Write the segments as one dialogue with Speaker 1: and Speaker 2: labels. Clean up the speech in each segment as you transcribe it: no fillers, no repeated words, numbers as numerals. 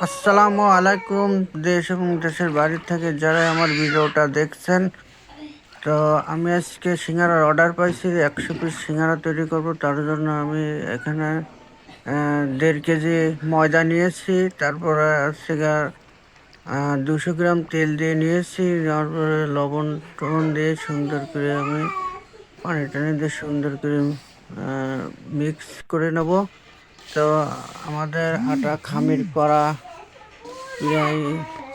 Speaker 1: আসসালামু আলাইকুম। দেশ এবং দেশের বাইরে থেকে যারা আমার ভিডিওটা দেখছেন, তো আমি আজকে সিঙ্গারার অর্ডার পাইছি। 100 পিস সিঙ্গারা তৈরি করব। তার জন্য আমি এখানে 1.5 কেজি ময়দা নিয়েছি। তারপরে হচ্ছে 200 গ্রাম তেল দিয়ে নিয়েছি। তারপরে লবণ টবণ দিয়ে সুন্দর করে আমি পানি টানি দিয়ে সুন্দর করে মিক্স করে নেব। তো আমাদের আটা খামির করা প্রায়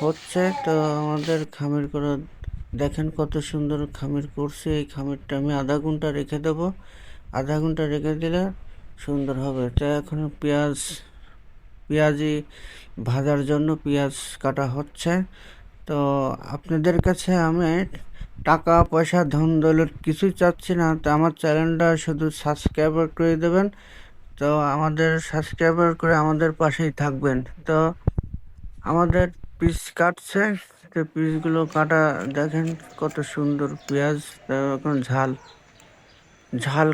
Speaker 1: হচ্ছে। তো আমাদের খামির করা দেখেন কত সুন্দর খামির করছে। এই খামিরটা আমি আধা ঘন্টা রেখে দেব। আধা ঘন্টা রেখে দিলে সুন্দর হবে। তো এখন পেঁয়াজি ভাজার জন্য পেঁয়াজ কাটা হচ্ছে। তো আপনাদের কাছে আমি টাকা পয়সা ধন দৌলত কিছুই চাচ্ছি না। তো আমার চ্যানেলটা শুধু সাবস্ক্রাইবার করে দেবেন। তো আমাদের সাবস্ক্রাইবার করে আমাদের পাশেই থাকবেন। তো আমাদের পিস কাটছে। তো পিসগুলো কাটা দেখেন কত সুন্দর পেঁয়াজ। এখন ঝাল ঝাল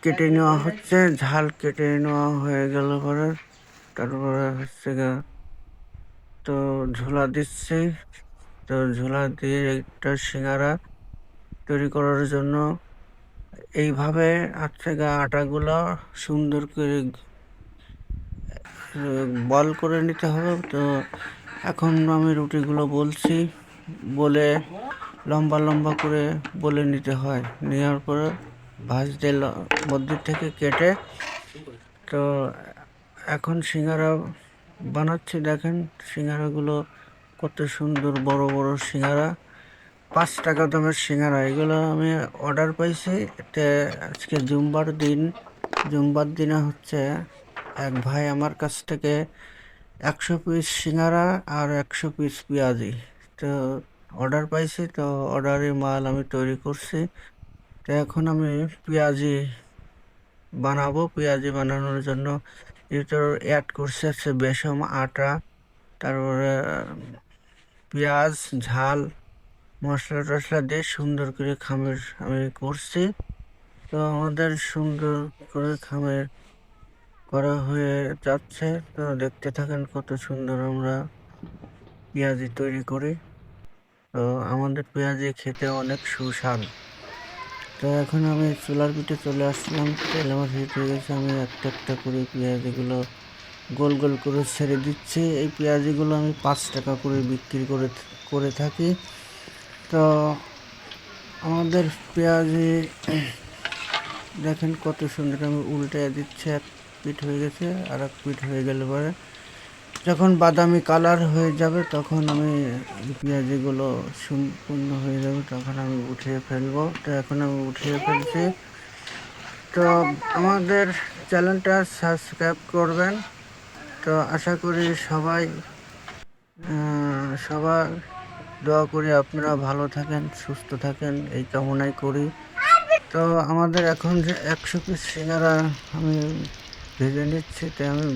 Speaker 1: কেটে নেওয়া হচ্ছে। ঝাল কেটে নেওয়া হয়ে গেল পরে তারপরে হচ্ছে তো ঝোলা দিচ্ছে। তো ঝোলা দিয়ে একটা সিঙ্গারা তৈরি করার জন্য এইভাবে আটাগুলো সুন্দর করে বল করে নিতে হবে। তো এখন আমি রুটিগুলো বলছি, বলে লম্বা লম্বা করে বলে নিতে হয়। নেওয়ার পরে ভাজতে মধ্যে থেকে কেটে। তো এখন সিঙ্গারা বানাচ্ছি। দেখেন সিঙ্গারাগুলো কত সুন্দর বড় বড় সিঙ্গারা। 5 টাকা দামের সিঙ্গারা। এগুলো আমি অর্ডার পাইছি। এতে আজকে জুম্বার দিনে হচ্ছে এক ভাই আমার কাছ থেকে 100 পিস সিঙ্গারা আর 100 পিস পেঁয়াজি তো অর্ডার পাইছি। তো অর্ডারে মাল আমি তৈরি করছি। তো এখন আমি পেঁয়াজি বানাবো। পেঁয়াজি বানানোর জন্য ভিতর অ্যাড করছে হচ্ছে বেসম, আটা, তারপরে পেঁয়াজ, ঝাল, মশলা টশলা দিয়ে সুন্দর করে খামির আমি করছি। তো আমাদের সুন্দর করে খামির করা হয়ে যাচ্ছে। তো দেখতে থাকেন কত সুন্দর আমরা পেঁয়াজি তৈরি করি। তো আমাদের পেঁয়াজি খেতে অনেক সুস্বাদু। তো এখন আমি চুলার পিঠে চলে আসলাম। তেল আমার হিট হয়ে গেছে। আমি একটা একটা করে পেঁয়াজিগুলো গোল গোল করে ছেড়ে দিচ্ছি। এই পেঁয়াজিগুলো আমি 5 টাকা করে বিক্রি করে থাকি। তো আমাদের পেঁয়াজি দেখেন কত সুন্দর আমি উল্টে দিচ্ছি। এক পিঠ হয়ে গেছে, আর এক পিঠ হয়ে গেলে পরে যখন বাদামি কালার হয়ে যাবে তখন আমি পেঁয়াজিগুলো সম্পূর্ণ হয়ে যাবে, তখন আমি উঠিয়ে ফেলবো। তো এখন আমি উঠিয়ে ফেলছি। তো আমাদের চ্যানেলটা সাবস্ক্রাইব করবেন। তো আশা করি সবার দোয়া করি আপনারা ভালো থাকেন, সুস্থ থাকেন, এই কামনাই করি। তো আমাদের এখন যে 100 পিস সিঙ্গারা আমি ভেজে নিচ্ছি। তো আমি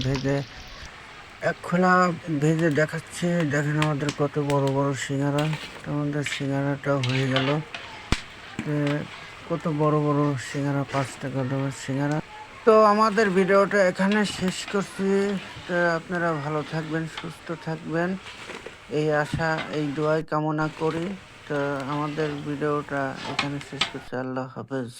Speaker 1: ভেজে দেখাচ্ছি। দেখেন আমাদের কত বড় বড় সিঙ্গারা। তো আমাদের সিঙ্গারাটা হয়ে গেল। কত বড় বড় সিঙ্গারা, 5 টাকা দামের সিঙ্গারা। তো আমাদের ভিডিওটা এখানে শেষ করছি। তো আপনারা ভালো থাকবেন, সুস্থ থাকবেন, এই আশা এই দোয়াই কামনা করি। তো আমাদের ভিডিওটা এখানে শেষ করছি। আল্লাহ হাফেজ।